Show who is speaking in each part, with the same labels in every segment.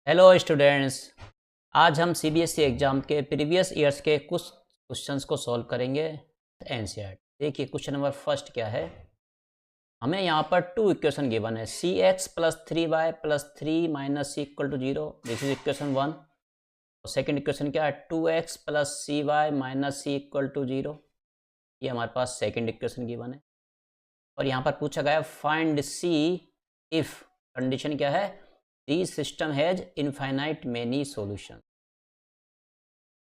Speaker 1: Hello students. आज हम CBSE exam के प्रीवियस ईयर्स के कुछ क्वेश्चंस को सॉल्व करेंगे। एनसीईआरटी देखिए, क्वेश्चन नंबर फर्स्ट क्या है। हमें यहाँ पर टू इक्वेशन गिवन है, c x plus 3y plus 3 minus c equal to 0। This is equation 1। और सेकेंड इक्वेशन क्या है, 2x plus c y minus c equal to 0। ये हमारे पास सेकेंड इक्वेशन गिवन है। और यहाँ पर पूछा गया फाइंड सी इफ, कंडीशन क्या है, the system has infinite many solution.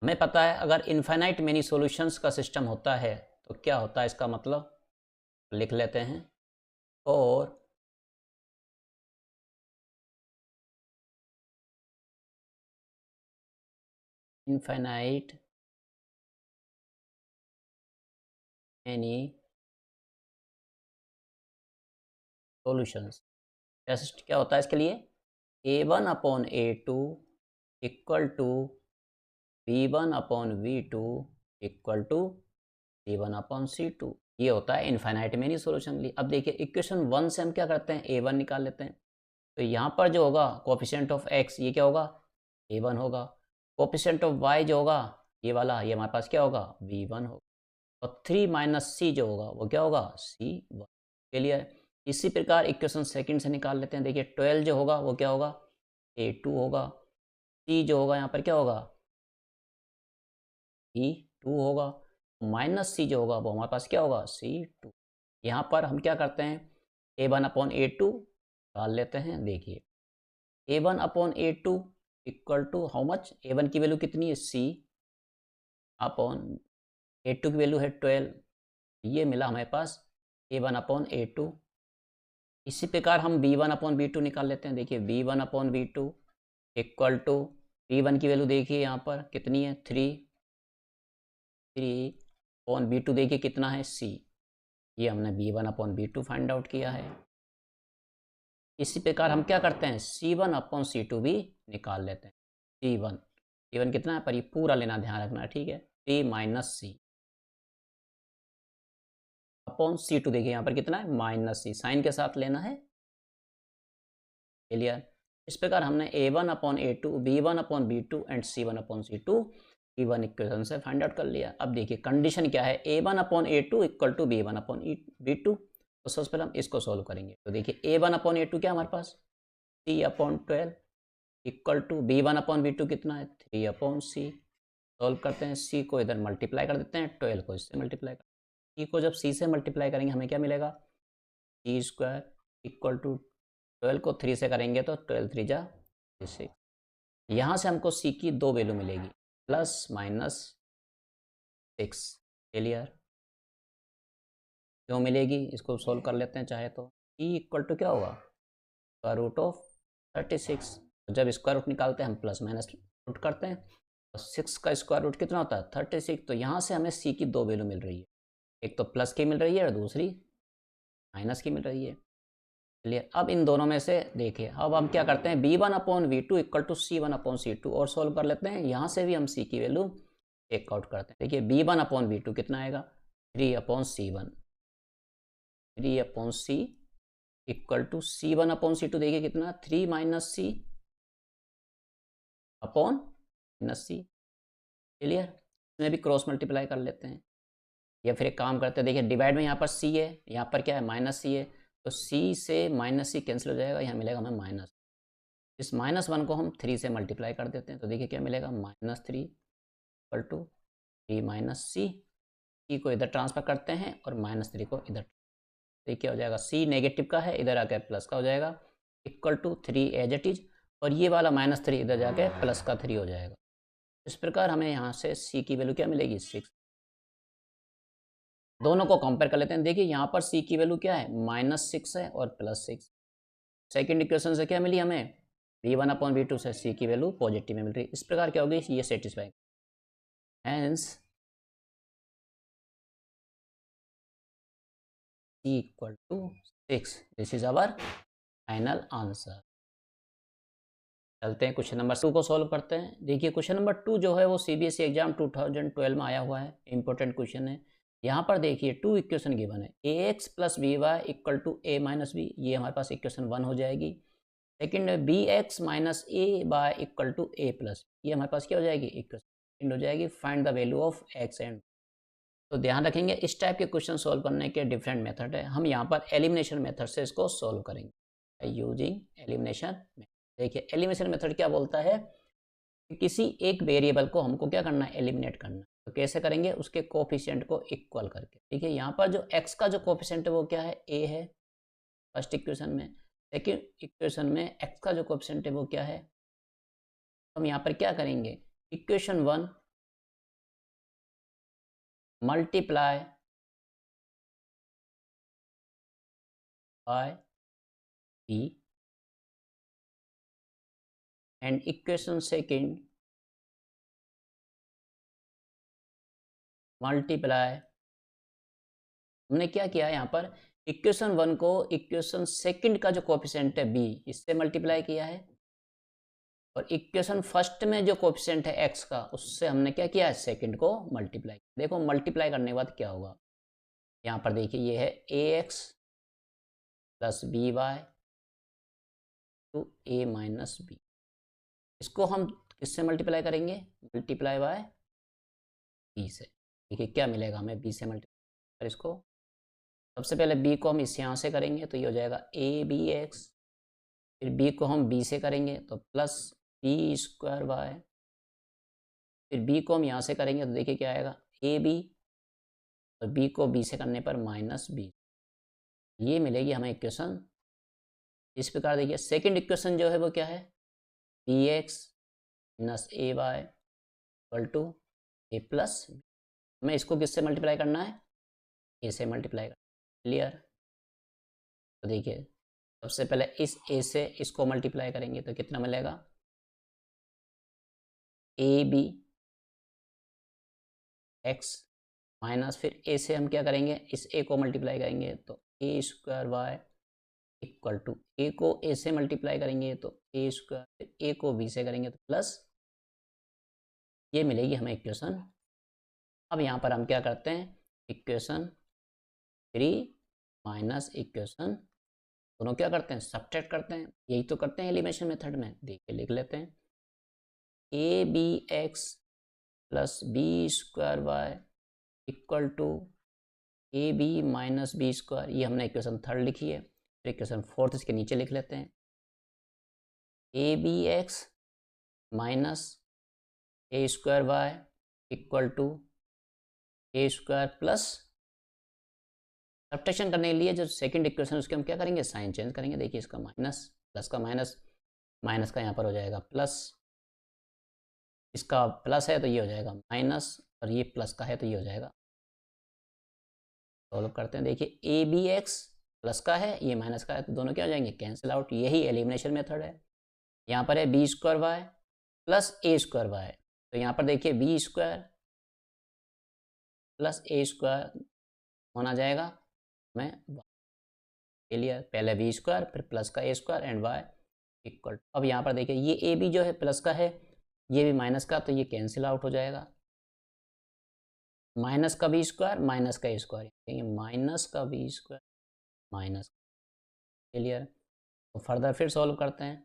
Speaker 1: हमें पता है अगर इनफाइनाइट मेनी सॉल्यूशंस का सिस्टम होता है तो क्या होता है, इसका मतलब लिख लेते हैं। और इनफाइनाइट मेनी सॉल्यूशंस क्या होता है इसके लिए, a1 upon a2 equal to b1 upon v2 equal to c1 upon c2। ये होता है इनफाइनाइट मेनी सॉल्यूशन। अब देखिए इक्वेशन 1 से हम क्या करते हैं, a1 निकाल लेते हैं। तो यहाँ पर जो होगा कोफिशिएंट ऑफ x, ये क्या होगा, a1 होगा। कोफिशिएंट ऑफ y जो होगा ये वाला, ये हमारे पास क्या होगा, b1 होगा। और 3 माइनस सी जो होगा वो क्या होगा, c1 के लिए। इसी प्रकार इक्वेशन सेकंड से निकाल लेते हैं। देखिए 12 जो होगा वो क्या होगा, a2 होगा। c जो होगा यहाँ पर क्या होगा, c2 होगा। माइनस सी जो होगा वो हमारे पास क्या होगा, c2। यहाँ पर हम क्या करते हैं, a1 अपॉन a2 निकाल लेते हैं। देखिए a1 upon a2 equal to how much, a1 की वैल्यू कितनी है, c अपॉन a2 की वैल्यू है 12। ये मिला हमारे पास a1 अपॉन a2। इसी प्रकार हम b1 अपॉन b2 निकाल लेते हैं। देखिए b1 upon b2 equal to, b1 की वैल्यू देखिए यहाँ पर कितनी है, 3 अपॉन b2 देखिए कितना है, c। ये हमने b1 upon b2 find out किया है। इसी प्रकार हम क्या करते हैं, c1 अपॉन c2 भी निकाल लेते हैं। c1 कितना है पर, ये पूरा लेना, ध्यान रखना, ठीक है। 3 माइनस सी अपॉन c2 देखिए यहाँ पर कितना है, माइनस सी, साइन के साथ लेना है। क्लियर। इस प्रकार हमने a1 upon a2, b1 upon b2 and c1 upon c2 E1 equation से फाइंड आउट कर लिया। अब देखिए कंडीशन क्या है, a1 upon a2 equal to b1 upon b2। तो सबसे पहले हम इसको सॉल्व करेंगे। तो देखिए a1 अपॉन a2 क्या हमारे पास, 3 upon 12 equal to b1 upon b2 कितना है, 3 अपॉन c। सॉल्व करते हैं, c को इधर मल्टीप्लाई कर देते हैं, 12 को इससे मल्टीप्लाई कर, c को जब c से मल्टीप्लाई करेंगे हमें क्या मिलेगा, c स्क्वायर इक्वल टू 12 को 3 से करेंगे तो 12 3 जा 6। यहाँ से हमको c की दो वैल्यू मिलेगी, प्लस माइनस 6। क्लियर। क्यों मिलेगी, इसको सोल्व कर लेते हैं चाहे तो। ई इक्वल टू क्या होगा, स्क्वायर रूट ऑफ 36। जब स्क्वायर रूट निकालते हैं हम प्लस माइनस रूट करते हैं, तो 6 का स्क्वायर रूट कितना होता है, 36। तो यहाँ से हमें सी की दो वैल्यू मिल रही है, एक तो प्लस की मिल रही है और दूसरी माइनस की मिल रही है। चलिए अब इन दोनों में से देखिए, अब हम क्या करते हैं, b1 upon v2 equal to c1 upon c2 और सोल्व कर लेते हैं। यहाँ से भी हम c की वैल्यू टेक आउट करते हैं। देखिए b1 अपॉन v2 कितना आएगा, 3 upon c1, 3 upon c equal to c1 upon c2 देखिए कितना, 3 minus c upon minus c. Clear. इसमें भी क्रॉस मल्टीप्लाई कर लेते हैं, या फिर एक काम करते हैं, देखिए डिवाइड में यहाँ पर c है, यहाँ पर क्या है, माइनस सी है। तो c से माइनस सी कैंसिल हो जाएगा, यहाँ मिलेगा हमें माइनस। इस -1 को हम 3 से मल्टीप्लाई कर देते हैं। तो देखिए क्या मिलेगा, -3 इक्वल टू 3 माइनस सी। सी को इधर ट्रांसफर करते हैं और -3 को इधर। तो क्या हो जाएगा, सी नेगेटिव का है, इधर आकर प्लस का हो जाएगा, equal to 3 as it is. और ये वाला -3 इधर जाके प्लस का 3 हो जाएगा। इस प्रकार हमें यहाँ से सी की वैल्यू क्या मिलेगी, 6। दोनों को कंपेयर कर लेते हैं। देखिए यहाँ पर सी की वैल्यू क्या है, -6 है और +6। सेकेंड इक्वेशन से क्या मिली हमें, v1 अपॉन v2 से c की वैल्यू पॉजिटिव में मिल रही है। इस प्रकार क्या होगी, ये satisfy. Hence c equal to 6। This is our final answer. चलते हैं क्वेश्चन नंबर 2 को सॉल्व करते हैं। देखिए क्वेश्चन नंबर 2 जो है वो सीबीएसई एग्जाम 2012 में आया हुआ है, इंपॉर्टेंट क्वेश्चन है। यहाँ पर देखिए टू इक्वेशन गिवन है, ax plus b y equal to a minus b, ये हमारे पास इक्वेशन 1 हो जाएगी। सेकंड है b x minus a y equal to a plus, ये हमारे पास क्या हो जाएगी, इक्वेशन हो जाएगी find the value of x and. तो ध्यान रखेंगे इस टाइप के क्वेश्चन सॉल्व करने के डिफरेंट मेथड है, हम यहाँ पर एलिमिनेशन मेथड से इसको सॉल्व करेंगे यूजिंग एलिमिनेशन मेथड। देखिए एलिमिनेशन मेथड क्या बोलता है कि किसी एक वेरिएबल को हमको क्या करना है, एलिमिनेट करना है। तो कैसे करेंगे, उसके कोफिशिएंट को इक्वल करके। ठीक है, यहाँ पर जो x का जो कोफिशिएंट है वो क्या है, a है फर्स्ट इक्वेशन में। सेकेंड इक्वेशन में x का जो कोफिशिएंट है वो क्या है, हम यहाँ पर क्या करेंगे, equation 1 multiply by b and equation second multiply, हमने क्या किया है यहाँ पर, इक्वेशन 1 को इक्वेशन सेकंड का जो कोफिशिएंट है b इससे मल्टीप्लाई किया है, और इक्वेशन फर्स्ट में जो कोफिशिएंट है x का उससे हमने क्या किया है, सेकंड को मल्टीप्लाई। देखो मल्टीप्लाई करने के बाद क्या होगा, यहाँ पर देखिए ये है ax plus b y to a minus b, इसको हम किससे मल्टीप्लाई करेंगे, मल्टीप्लाई बाय बी से। ठीक है, क्या मिलेगा हमें, बी से मल्टीप्लाई, इसको सबसे पहले b को हम इस यहाँ से करेंगे तो ये हो जाएगा ए बी एक्स, फिर b को हम b से करेंगे तो प्लस बी स्क्वायर वाई, फिर b को हम यहाँ से करेंगे तो देखिए क्या आएगा, ए बी, और b को b से करने पर माइनस बी, ये मिलेगी हमें इक्वेशन। इस प्रकार देखिए सेकंड इक्वेशन जो है वो क्या है, b x minus a y equal to a plus, हमें इसको किससे मल्टीप्लाई करना है, ए से मल्टीप्लाई करना। क्लियर, तो देखिए सबसे पहले इस a से इसको मल्टीप्लाई करेंगे तो कितना मिलेगा, ए बी एक्स माइनस, फिर a से हम क्या करेंगे, इस a को मल्टीप्लाई करेंगे तो a square y equal to, a को a से मल्टीप्लाई करेंगे तो ए स्क्वायर, फिर a को b से करेंगे तो प्लस, ये मिलेगी हमें इक्वेशन। अब यहाँ पर हम क्या करते हैं, इक्वेशन 3 माइनस इक्वेशन, दोनों क्या करते हैं, सब्ट्रैक्ट करते हैं, यही तो करते हैं एलिमिनेशन मेथड में। देखिए लिख लेते हैं, a b x plus b square y equal to a b minus b square, ये हमने इक्वेशन थर्ड लिखी है। फिर इक्वेशन फोर्थ इसके नीचे लिख लेते हैं, a b x minus a square y equal to a square plus, subtraction करने के लिए जो सेकंड इक्वेशन उसके हम क्या करेंगे, साइन चेंज करेंगे। देखिए इसका माइनस, प्लस का माइनस, माइनस का यहाँ पर हो जाएगा प्लस, इसका प्लस है तो ये हो जाएगा माइनस, और ये प्लस का है तो ये हो जाएगा। सॉल्व करते हैं, देखिए ए बी एक्स प्लस का है, ये माइनस का है, तो दोनों क्या हो जाएंगे, कैंसिल आउट। यही एलिमिनेशन मेथड है। यहाँ पर है बी स्क्वायर वाई प्लस ए स्क्वायर वाई, तो यहाँ पर देखिए बी स्क्वायर प्लस ए स्क्वायर होना जाएगा में क्लियर, पहले बी स्क्वायर फिर प्लस का ए स्क्वायर एंड वाई इक्वल। अब यहाँ पर देखिए ये ए बी जो है प्लस का है, ये भी माइनस का, तो ये कैंसिल आउट हो जाएगा। माइनस का बी स्क्वायर माइनस का ए स्क्वायर, माइनस का बी स्क्वायर माइनस, क्लियर। तो फर्दर फिर सॉल्व करते हैं,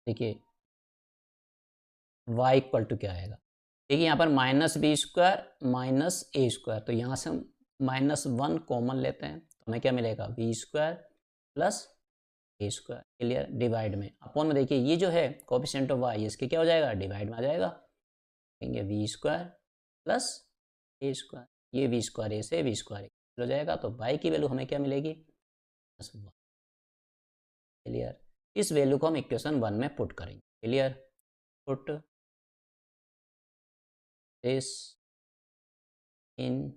Speaker 1: देखिए y इक्वल टू क्या आएगा, देखिए यहाँ पर minus b square minus a square, तो यहाँ से हम -1 कॉमन लेते हैं तो हमें क्या मिलेगा, बी स्क्वायर प्लस ए स्क्वायर, क्लियर। डिवाइड में अपॉन में देखिए ये जो है कोएफिशिएंट ऑफ y इसके क्या हो जाएगा, डिवाइड में आ जाएगा, कहेंगे बी स्क्वायर प्लस ए स्क्वायर, ये बी स्क्वायर ए से बी स्क्वायर हो जाएगा, तो y की वैल्यू हमें क्या मिलेगी, +1, क्लियर। इस वैल्यू को हम इक्वेशन 1 में पुट करेंगे, clear. Put this in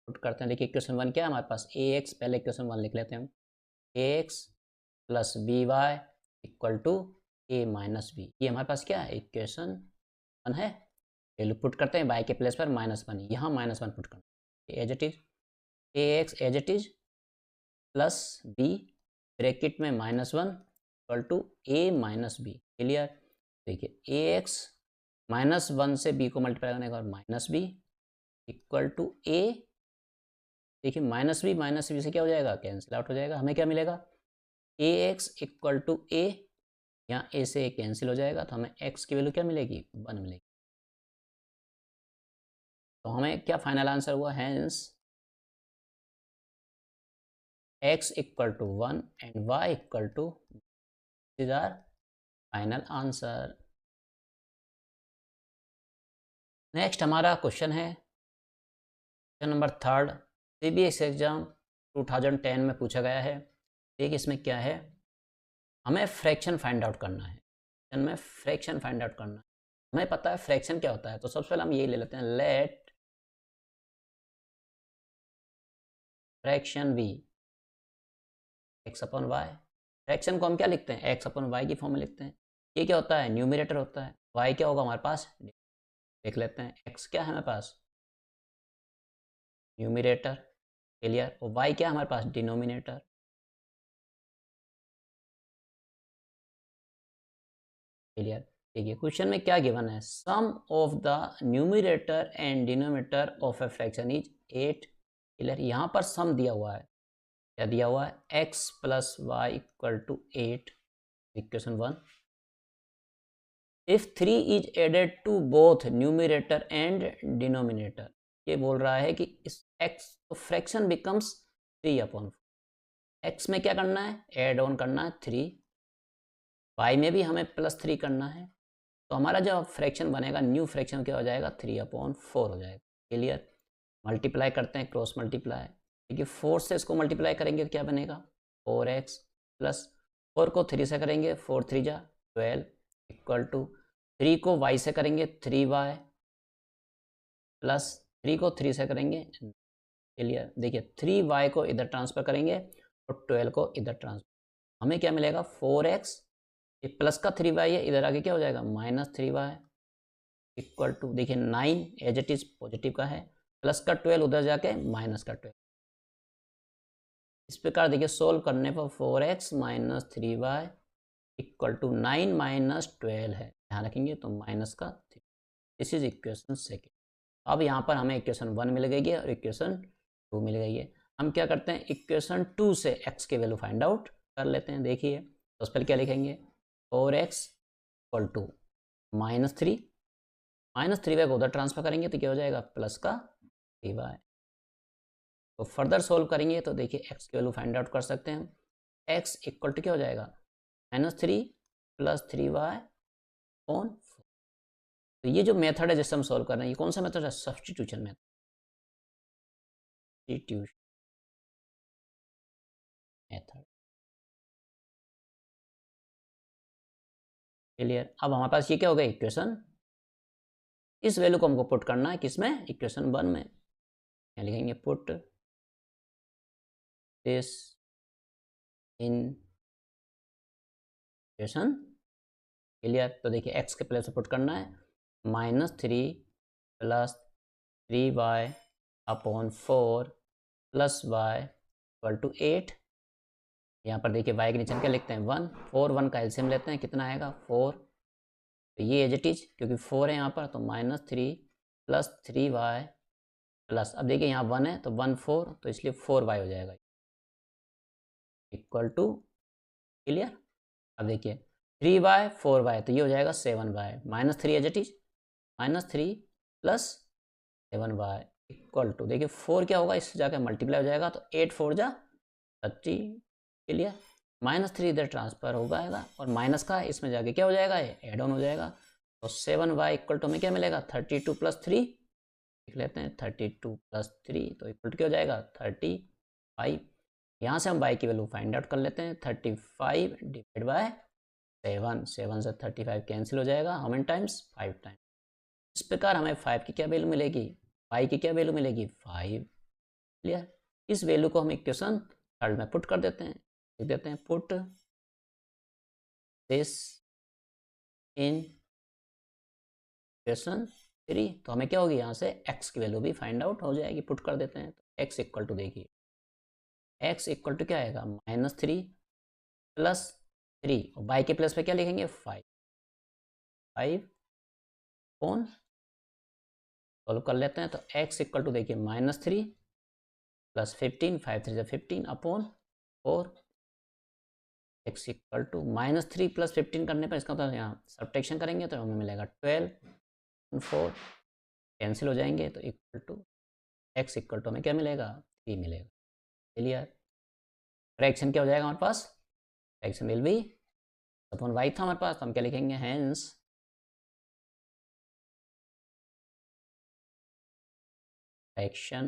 Speaker 1: put करते हैं, देखिए इक्वेशन 1 क्या है हमारे पास, ए एक्स, पहले इक्वेशन 1 लिख लेते हैं हम, a x plus b y equal to a minus b, ये हमारे पास क्या है, इक्वेशन 1 है। वैल्यू पुट करते हैं, बाई के प्लेस पर -1, यहाँ -1 पुट करते हैं, as it is a x as it is plus b bracket में -1 equal to a minus b, clear. देखिए ए एक्स -1 से बी को मल्टीप्लाई करने के बाद -b, इक्वल टू ए, देखिए माइनस बी से क्या हो जाएगा, कैंसिल आउट हो जाएगा। हमें क्या मिलेगा, ए एक्स इक्वल टू ए, यहाँ ए से ए कैंसिल हो जाएगा तो हमें एक्स की वैल्यू क्या मिलेगी, 1 मिलेगी। तो हमें क्या फाइनल आंसर हुआ, hence x equal to 1 and y equal to, is our final answer. Next हमारा क्वेश्चन है क्वेश्चन नंबर 3, CBSE एग्जाम 2010 में पूछा गया है। देखिए इसमें क्या है, हमें फ्रैक्शन फाइंड आउट करना है, क्वेश्चन में फ्रैक्शन फाइंड आउट करना है। हमें पता है फ्रैक्शन क्या होता है, तो सबसे पहले हम यही ले लेते हैं, let fraction v x upon y। Fraction को हम क्या लिखते हैं, x अपॉन y की फॉर्म में लिखते हैं। ये क्या होता है, न्यूमरेटर होता है, y क्या होगा हमारे पास, देख लेते हैं, x क्या है हमारे पास, न्यूमरेटर, क्लियर, और y क्या है हमारे पास, डिनोमिनेटर। क्लियर। देखिए क्वेश्चन में क्या गिवन है, sum of the numerator and denominator of a fraction is 8। Clear, यहाँ पर सम दिया हुआ है, क्या दिया हुआ है, x plus y equal to 8, equation 1। If 3 is added to both numerator and denominator, ये बोल रहा है कि इस x तो फ्रैक्शन बिकम्स 3 अपॉन 4। x में क्या करना है, एड ऑन करना है 3, y में भी हमें +3 करना है, तो हमारा जो फ्रैक्शन बनेगा, न्यू फ्रैक्शन क्या हो जाएगा, 3/4 हो जाएगा। क्लियर, मल्टीप्लाई करते हैं, क्रॉस मल्टीप्लाई, क्योंकि 4 से इसको मल्टीप्लाई करेंगे तो क्या बनेगा, 4x प्लस 4 को 3 से करेंगे 4 3 जा 12 इक्वल टू 3 को y से करेंगे 3y प्लस 3 को 3 से करेंगे। क्लियर, देखिए 3y को इधर ट्रांसफर करेंगे और 12 को इधर ट्रांसफर, हमें क्या मिलेगा, 4x, ये प्लस का 3y है, इधर आगे क्या हो जाएगा, -3y इक्वल टू, देखिए 9 एज इट इज पॉजिटिव का है, प्लस का 12 उधर जाके माइनस का 12। इस प्रकार देखिए सोल्व करने पर 4x minus 3y equal to 9 minus 12 है, ध्यान रखेंगे, तो माइनस का 3। This is equation second. अब यहाँ पर हमें इक्वेशन 1 मिल गई है और इक्वेशन 2 मिल गई है। हम क्या करते हैं, इक्वेशन 2 से x के वैल्यू फाइंड आउट कर लेते हैं। देखिए तो उस पर क्या लिखेंगे, 4x इक्वल टू -3, -3y को उधर ट्रांसफर करेंगे तो क्या हो जाएगा, प्लस का 3y। तो फर्दर सोल्व करेंगे तो देखिए x की वैल्यू फाइंड आउट कर सकते हैं, x इक्वल टू क्या हो जाएगा, -3 प्लस 3y ऑन 4। तो ये जो मेथड है जिससे हम सोल्व कर रहे हैं, ये कौन सा मेथड है, substitution method, substitution method. Clear, अब हमारे पास ये क्या हो गया, इक्वेशन, इस वैल्यू को हमको पुट करना है किसमें, इक्वेशन 1 में। क्या लिखेंगे, put this in equation. Clear, तो देखिए x के प्लेस पे पुट करना है, -3 plus 3y upon 4 plus y equal to 8। यहाँ पर देखिए y के नीचे हम क्या लिखते हैं, 1, 4 1 का एलसीएम लेते हैं, कितना आएगा 4। तो ये एज इट इज, क्योंकि 4 है यहाँ पर, तो -3 प्लस 3y प्लस, अब देखिए यहाँ 1 है तो 1 4, तो इसलिए 4y हो जाएगा इक्वल टू। क्लियर, अब देखिए 3y 4y, तो ये हो जाएगा 7y, -3 as it is, -3 plus 7y equal to, देखिए 4 क्या होगा, इससे जाकर मल्टीप्लाई हो जाएगा, तो 8 4 जा 30। क्लियर, -3 इधर ट्रांसफर हो जाएगा और माइनस का इसमें जाके क्या हो जाएगा, ये एड ऑन हो जाएगा, तो 7y इक्वल टू हमें क्या मिलेगा, 32 प्लस 3, लिख लेते हैं 32 प्लस 3, तो इक्वल टू क्या हो जाएगा, 35। यहाँ से हम y की वैल्यू फाइंड आउट कर लेते हैं, 35 डिवाइड बाय 7, 7 से 35 कैंसिल हो जाएगा, हाउ मेनी टाइम्स, 5 टाइम्स। इस प्रकार हमें 5 की क्या वैल्यू मिलेगी, y की क्या वैल्यू मिलेगी, 5। क्लियर, इस वैल्यू को हम इक्वेशन 3 में पुट कर देते हैं, लिख देते हैं पुट दिस इन इक्वेशन 3, तो हमें क्या होगी, यहाँ से x की वैल्यू भी फाइंड आउट हो जाएगी, पुट कर देते हैं, तो x इक्वल टू, देखिए x इक्वल टू क्या आएगा, -3 प्लस 3, और y के प्लस पे क्या लिखेंगे, 5 5 ऑन, सॉल्व कर लेते हैं। तो x इक्वल टू देखिए -3 plus 15, 5 3 15 upon 4, x equal to -3 plus 15 करने पर इसका मतलब यहाँ सब्ट्रैक्शन करेंगे तो हमें मिलेगा 12, 4 कैंसिल हो जाएंगे, तो equal to x equal to हमें क्या मिलेगा 3 मिलेगा। क्लियर। फ्रैक्शन क्या हो जाएगा हमारे पास, fraction will be upon y था हमारे पास, तो हम क्या लिखेंगे, हेंस फ्रैक्शन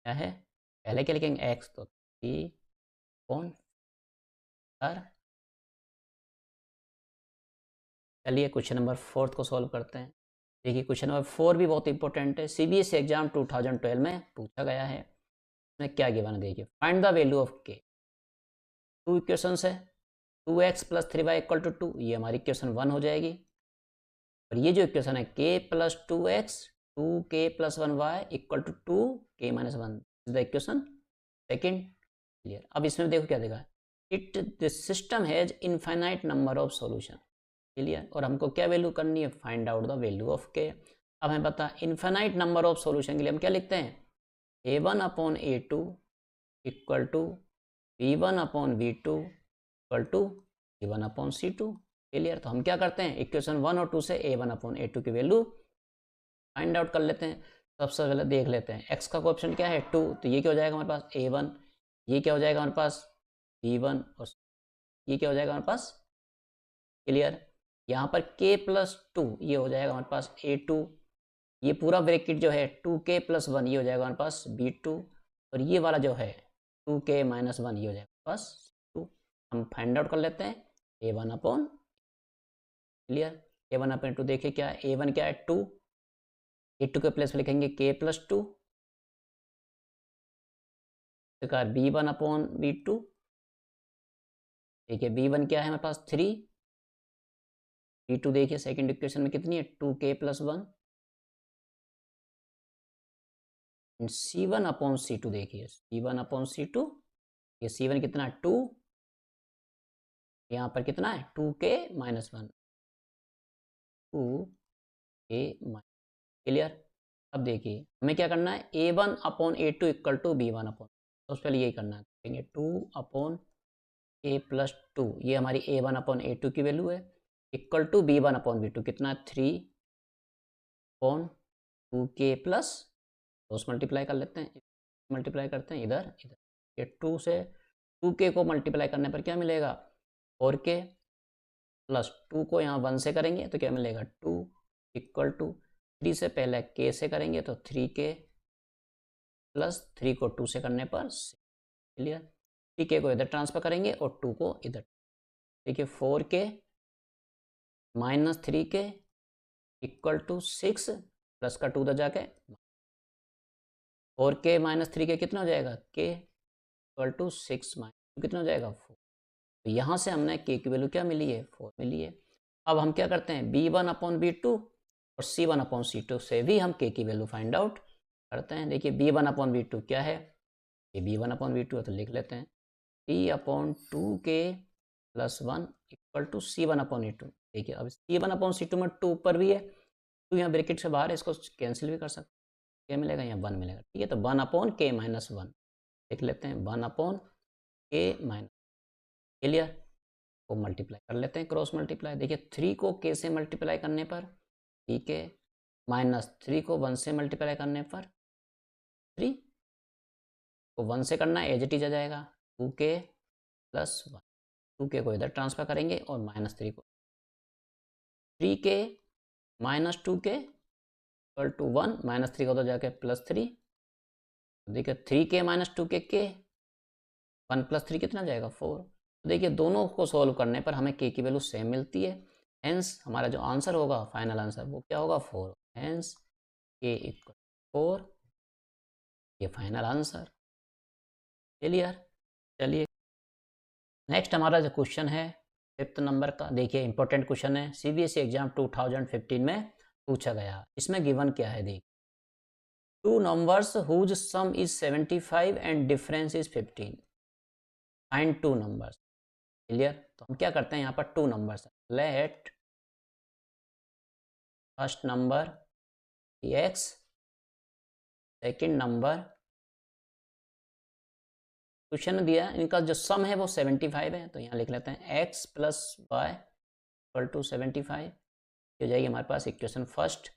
Speaker 1: क्या है, पहले क्या लिखेंगे x, तो 3 अपॉन 4। चलिए क्वेश्चन नंबर 4 को सॉल्व करते हैं। देखिए क्वेश्चन नंबर 4 भी बहुत इंपॉर्टेंट है, सीबीएसई एग्जाम 2012 में पूछा गया है। इसमें क्या गिवन है देखिए, फाइंड द वैल्यू ऑफ के। टू इक्वेशंस है, 2x plus 3y equal to 2, ये हमारी इक्वेशन 1 हो जाएगी। और ये जो इक्वेशन है k plus 2x 2k plus 1y equal to 2k minus 1 is the equation second. Clear. अब इसमें देखो क्या देखा, it the system has infinite number of solution. Clear. और हमको क्या वैल्यू करनी है, find out the value of k. अब हमें पता इनफाइनाइट नंबर ऑफ सॉल्यूशन के लिए हम क्या लिखते हैं, a1 upon a2 equal to v1 upon v2 equal to c1 upon c2। Clear. तो हम क्या करते हैं, इक्वेशन 1 और 2 से a1 अपॉन a2 की वैल्यू फाइंड आउट कर लेते हैं। सबसे पहले देख लेते हैं x का कोएफिशिएंट क्या है 2, तो ये क्या हो जाएगा हमारे पास a1, ये क्या हो जाएगा हमारे पास v1, और ये क्या हो जाएगा हमारे पास। क्लियर। यहाँ पर k प्लस 2 ये हो जाएगा हमारे पास a2, ये पूरा ब्रैकेट जो है 2k प्लस 1 ये हो जाएगा हमारे पास b2, और ये वाला जो है 2k माइनस 1 ये हो जाएगा हमारे पास 2। हम फाइंड आउट कर लेते हैं a1 upon. Clear. a1 upon 2 देखिए क्या है, a1 क्या है 2, a2 के प्लेस पे लिखेंगे k प्लस 2, प्रकार b1 अपॉन b2। देखिए b1 क्या है हमारे पास 3, b2 देखिए सेकंड इक्वेशन में कितनी है 2k plus 1, c1 upon c2 देखिए c1 अपॉन c2, ये c1 कितना है 2, यहाँ पर कितना है 2k minus 1, 2k minus. Clear. अब देखिए हमें क्या करना है, a1 upon a2 equal to b1 upon, तो उसके लिए यही करना है, कहेंगे 2 अपॉन a प्लस 2, ये हमारी a1 अपॉन a2 की वैल्यू है, equal to b1 upon b2 कितना है 3 upon 2k plus, cross multiply कर लेते हैं, मल्टीप्लाई करते हैं इधर इधर, ये 2 से 2k को मल्टीप्लाई करने पर क्या मिलेगा 4k, प्लस 2 को यहाँ 1 से करेंगे तो क्या मिलेगा 2 इक्वल टू 3 से पहले k से करेंगे तो 3k प्लस 3 को 2 से करने पर 6। क्लियर। 3k को इधर ट्रांसफर करेंगे और 2 को इधर। देखिए 4k minus 3k equal to 6, plus का 2 उधर जाके 4k माइनस 3k कितना हो जाएगा k इक्वल टू 6 माइनस कितना हो जाएगा 4। तो यहाँ से हमने k की वैल्यू क्या मिली है 4 मिली है। अब हम क्या करते हैं b1 अपॉन b2 और c1 अपॉन c2 से भी हम k की वैल्यू फाइंड आउट करते हैं। देखिए b1 अपॉन b2 क्या है, ये b1 अपॉन b2 है तो लिख लेते हैं 3 upon 2k plus 1 equal to c1 upon e2। देखिए अब c1 अपॉन c2 में 2 ऊपर भी है, 2 यहाँ ब्रैकेट से बाहर है, इसको कैंसिल भी कर सकते हैं, क्या मिलेगा यहाँ 1 मिलेगा। ठीक है, तो 1 अपॉन k माइनस 1 लिख लेते हैं, 1 अपॉन k माइनस। क्लियर। को मल्टीप्लाई कर लेते हैं, क्रॉस मल्टीप्लाई। देखिए 3 को k से मल्टीप्लाई करने पर ठीक है, माइनस 3 को 1 से मल्टीप्लाई करने पर 3 को 1 से करना है एज इट इज आ जाएगा 2k प्लस 1, 2k को इधर ट्रांसफर करेंगे और माइनस 3 को 3k minus 2k equal to 1, minus 3 को तो जाके प्लस 3। देखिए 3k minus 2k k, 1 plus 3 कितना जाएगा 4। देखिए दोनों को सॉल्व करने पर हमें k की वैल्यू सेम मिलती है, हेंस हमारा जो आंसर होगा फाइनल आंसर वो क्या होगा 4, हेंस k इक्वल 4, ये फाइनल आंसर। क्लियर। चलिए नेक्स्ट हमारा जो क्वेश्चन है 5th नंबर का, देखिए इंपॉर्टेंट क्वेश्चन है, सीबीएसई एग्जाम 2015 में पूछा गया। इसमें गिवन क्या है देखिए, two numbers whose sum is 75 and difference is 15, find two numbers. Clear. तो हम क्या करते हैं यहाँ पर two numbers, let first number x, second number question दिया इनका जो सम है वो 75 है, तो यहाँ लिख लेते हैं x plus y equal to 75, हो जाएगी हमारे पास इक्वेशन फर्स्ट।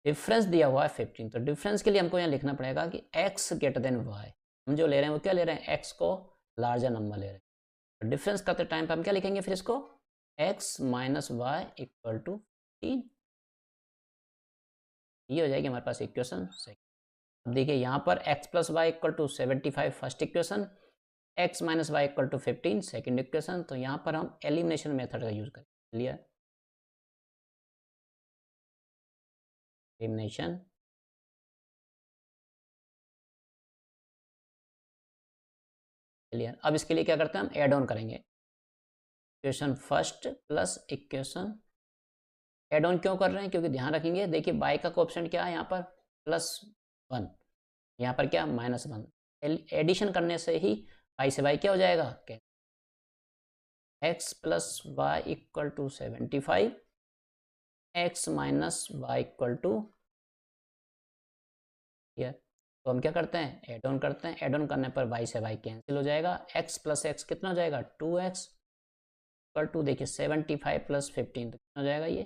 Speaker 1: डिफरेंस दिया हुआ है 15, तो डिफरेंस के लिए हमको यहाँ लिखना पड़ेगा कि x ग्रेटर देन y। हम जो ले रहे हैं वो क्या ले रहे हैं, x को लार्जर नंबर ले रहे हैं, तो डिफरेंस करते टाइम पर हम क्या लिखेंगे फिर इसको, x minus y equal to 15, ये हो जाएगी हमारे पास इक्वेशन सेकेंड। अब देखिए यहाँ पर x plus y equal to 75 first equation, x minus y equal to 15 second equation, तो यहाँ पर हम एलिमिनेशन मेथड का यूज करें, क्लियर, एलिमिनेशन क्लियर। अब इसके लिए क्या करते हैं, हम एड ऑन करेंगे, equation first plus equation, add on क्यों कर रहे हैं, क्योंकि ध्यान रखेंगे देखिए बाई का कोएफिशिएंट क्या है यहाँ पर +1, यहाँ पर क्या -1, एडिशन करने से ही बाई से बाई क्या हो जाएगा, x plus y equal to 75, x minus y equal to, तो हम क्या करते हैं, एड ऑन करते हैं, एड ऑन करने पर y से y कैंसिल हो जाएगा, x प्लस x कितना हो जाएगा 2x इक्वल टू, देखिए 75 प्लस 15 तो कितना हो जाएगा ये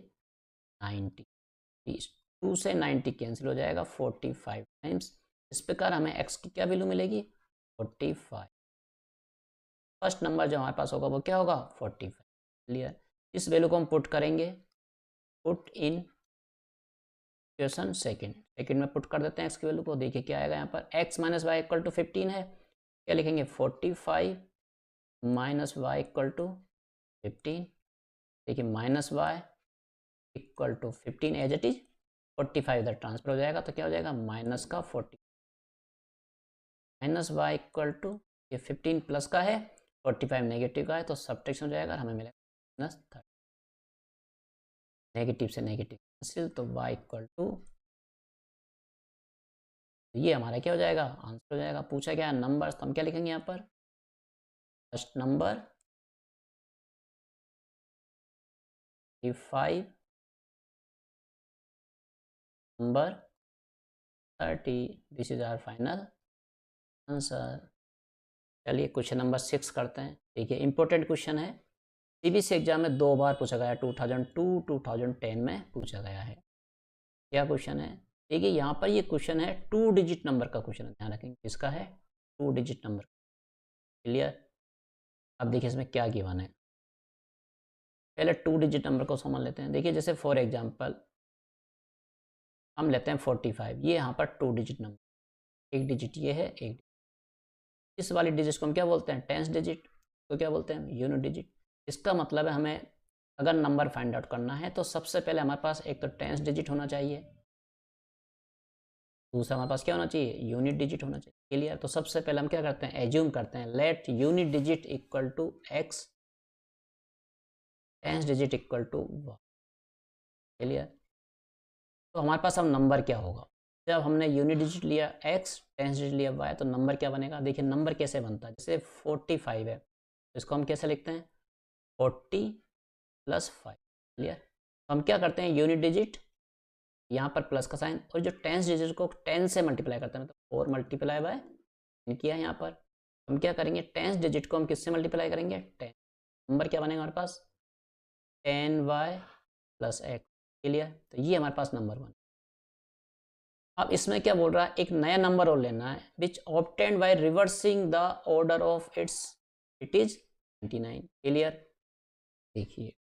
Speaker 1: 90, 2 से 90 कैंसिल हो जाएगा 45 टाइम्स, इस प्रकार हमें x की क्या वैल्यू मिलेगी 45, फर्स्ट नंबर जो हमारे पास होगा वो क्या होगा 45, क्लियर। इस वैल्यू को हम पुट करेंगे, पुट इन इक्वेशन सेकंड में पुट कर देते हैं x की वैल्यू को, देखिए क्या आएगा यहाँ पर, x minus y equal to 15 है, क्या लिखेंगे 45 माइनस वाई इक्वल टू 15, देखिए minus y equal to 15 as it is 45 इधर ट्रांसफर हो जाएगा, तो क्या हो जाएगा माइनस का 40, माइनस वाई इक्वल टू, ये 15 प्लस का है 45 नेगेटिव का है, तो सब्ट्रैक्शन हो जाएगा, हमें मिलेगा -30, नेगेटिव से नेगेटिव कैंसिल, तो y इक्वल टू, ये हमारा क्या हो जाएगा आंसर हो जाएगा। पूछा गया नंबर, तो हम क्या लिखेंगे यहाँ पर, first number 5, number 30, this is our final answer. चलिए क्वेश्चन नंबर 6 करते हैं, देखिए इंपॉर्टेंट क्वेश्चन है, सीबीएसई एग्जाम में 2 बार पूछा गया, 2002 2010 में पूछा गया है। क्या क्वेश्चन है, देखिए यहाँ पर ये क्वेश्चन है 2 डिजिट नंबर का क्वेश्चन है, ध्यान रखेंगे किसका है 2 डिजिट नंबर, क्लियर। अब देखिए इसमें क्या गिवन है, पहले 2 डिजिट नंबर को समझ लेते हैं। देखिए जैसे फॉर एग्जांपल हम लेते हैं 45, ये यहाँ पर 2 डिजिट नंबर, एक डिजिट ये है, एक इस वाली डिजिट को हम क्या बोलते हैं टेंस डिजिट, तो क्या बोलते हैं यूनिट डिजिट। इसका मतलब है हमें अगर नंबर फाइंड आउट करना है तो सबसे पहले हमारे पास एक तो टेंस डिजिट होना चाहिए, दूसरा हमारे पास क्या होना चाहिए यूनिट डिजिट होना चाहिए, क्लियर। तो सबसे पहले हम क्या करते हैं एज्यूम करते हैं, let unit digit equal to x, tens digit equal to y, clear. तो हमारे पास अब नंबर क्या होगा, जब हमने यूनिट डिजिट लिया x, टेंस डिजिट लिया y, तो नंबर क्या बनेगा, देखिए नंबर कैसे बनता है, जैसे 45 है तो इसको हम कैसे लिखते हैं 40 + 5, क्लियर। तो हम क्या करते हैं यूनिट डिजिट यहाँ पर प्लस का साइन, और जो टेंस डिजिट को 10 से मल्टीप्लाई करते हैं, मतलब 4 मल्टीप्लाई बाय किया यहाँ पर, हम क्या करेंगे टेंस डिजिट को हम किससे मल्टीप्लाई करेंगे 10, नंबर क्या बनेगा हमारे पास 10y + x, क्लियर। तो ये हमारे पास नंबर 1। अब इसमें क्या बोल रहा है, एक नया नंबर और लेना है, which obtained by reversing the order of its, it is 29, clear. देखिए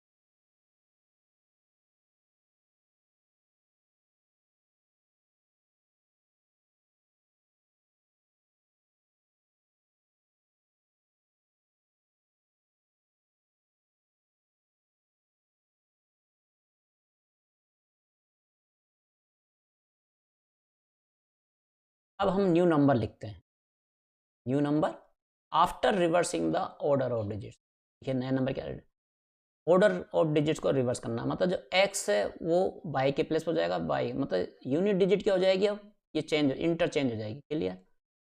Speaker 1: अब हम न्यू नंबर लिखते हैं, new number after reversing the order of digits. देखिए नया नंबर क्या है, ऑर्डर ऑफ डिजिट्स को रिवर्स करना, मतलब जो x है वो y के प्लेस पर हो जाएगा, y मतलब यूनिट डिजिट क्या हो जाएगी, अब ये चेंज इंटरचेंज हो जाएगी, क्लियर।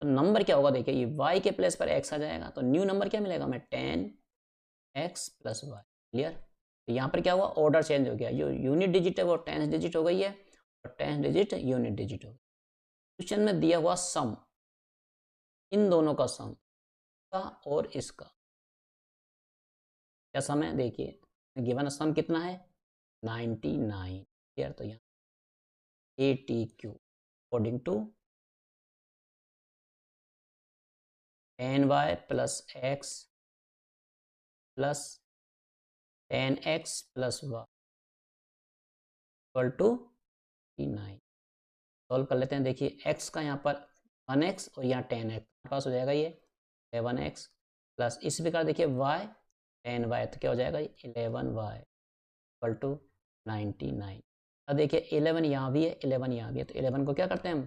Speaker 1: तो नंबर क्या होगा, देखिए ये y के प्लेस पर x आ जाएगा, तो न्यू नंबर क्या मिलेगा हमें 10x + y, क्लियर। तो यहाँ पर क्या हुआ ऑर्डर चेंज हो गया, जो यूनिट डिजिट है वो टेंस डिजिट हो गई है, और 10 डिजिट यूनिट डिजिट होगा। क्वेश्चन में दिया हुआ सम, इन दोनों का सम का और इसका क्या सम है, देखिए गिवन सम कितना है 99 यार। तो यहाँ ATQ according to ny plus x plus 10x plus y equal to 9। Solve कर लेते हैं। देखिए x का यहाँ पर 1x और यहाँ 10x पास हो जाएगा, ये 11x प्लस इस प्रकार देखिए y 10y, तो क्या हो जाएगा 11y इक्वल टू 99। अब देखिए 11 यहाँ भी है 11 यहाँ भी है, तो 11 को क्या करते हैं हम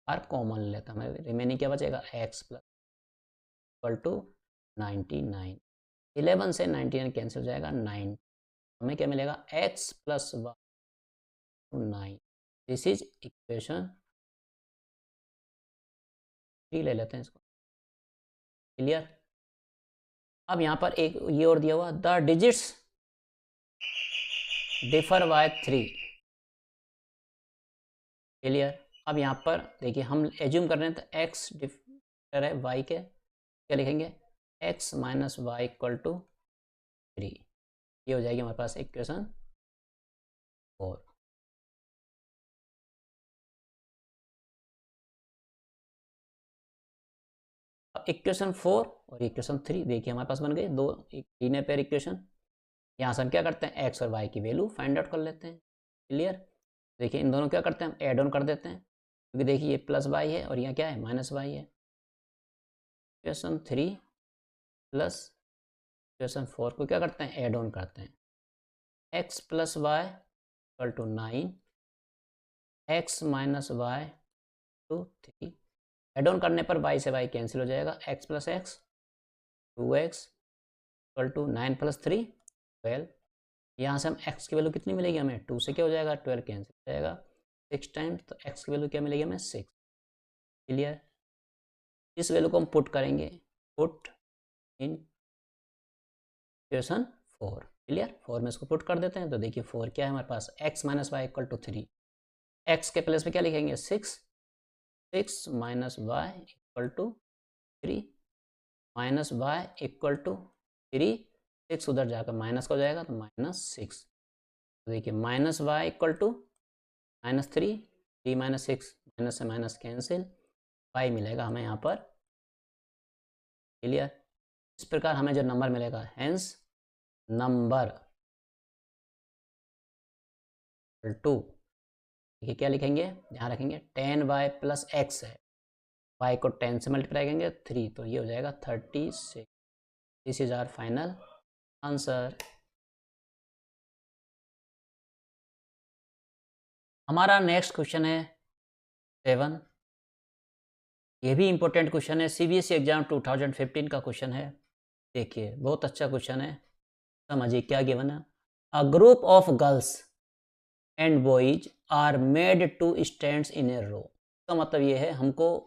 Speaker 1: बार कॉमन लेते हैं, हमें रिमेनिंग क्या बचेगा x प्लस इक्वल टू 99। 11 से 99 कैंसिल हो जाएगा 9, हमें क्या मिलेगा x plus y 9। This is equation 3 ले लेते हैं इसको, क्लियर। अब यहाँ पर एक ये और दिया हुआ the digits differ by 3, clear. अब यहाँ पर देखिए हम एज्यूम कर रहे हैं, तो x डिफर है y के, क्या लिखेंगे x minus y equal to 3, ये हो जाएगी हमारे पास इक्वेशन 4। इक्वेशन 4 और इक्वेशन 3 देखिए हमारे पास बन गए दो लीनियर पेयर इक्वेशन। यहाँ से हम क्या करते हैं x और y की वैल्यू फाइंड आउट कर लेते हैं, क्लियर। देखिए इन दोनों क्या करते हैं हम ऐड ऑन कर देते हैं, क्योंकि देखिए ये प्लस y है और यहाँ क्या है माइनस y है। इक्वेशन 3 प्लस इक्वेशन 4 को क्या करते हैं ऐड ऑन करते हैं, x plus y equal to 9, x minus y to 3। Add on करने पर y से y कैंसिल हो जाएगा, x plus x 2x equal to 9 plus 3 12। यहाँ से हम x की वैल्यू कितनी मिलेगी हमें 2 से क्या हो जाएगा 12 कैंसिल हो जाएगा 6 टाइम्स, तो x की वैल्यू क्या मिलेगी हमें 6, क्लियर। इस वैल्यू को हम पुट करेंगे, पुट इन इक्वेशन 4, क्लियर। 4 में इसको पुट कर देते हैं, तो देखिए 4 क्या है हमारे पास x minus y equal to 3, x के प्लेस पे क्या लिखेंगे 6 minus y equal to 3 minus y equal to 3, 6 उधर जाकर माइनस का हो जाएगा तो -6। तो देखिए minus y equal to -3, 3 minus 6 minus से माइनस कैंसिल, वाई मिलेगा हमें यहाँ पर, क्लियर। इस प्रकार हमें जो नंबर मिलेगा हेंस नंबर 2, देखिए क्या लिखेंगे ध्यान रखेंगे 10y प्लस एक्स है, y को 10 से मल्टीप्लाई करेंगे 3, तो ये हो जाएगा 36। This is our final answer. हमारा नेक्स्ट क्वेश्चन है 7, ये भी इंपॉर्टेंट क्वेश्चन है, CBSE एग्जाम 2015 का क्वेश्चन है। देखिए बहुत अच्छा क्वेश्चन है, समझिए क्या गिवन है। A group of girls and boys are made to stand in a row. तो मतलब ये है हमको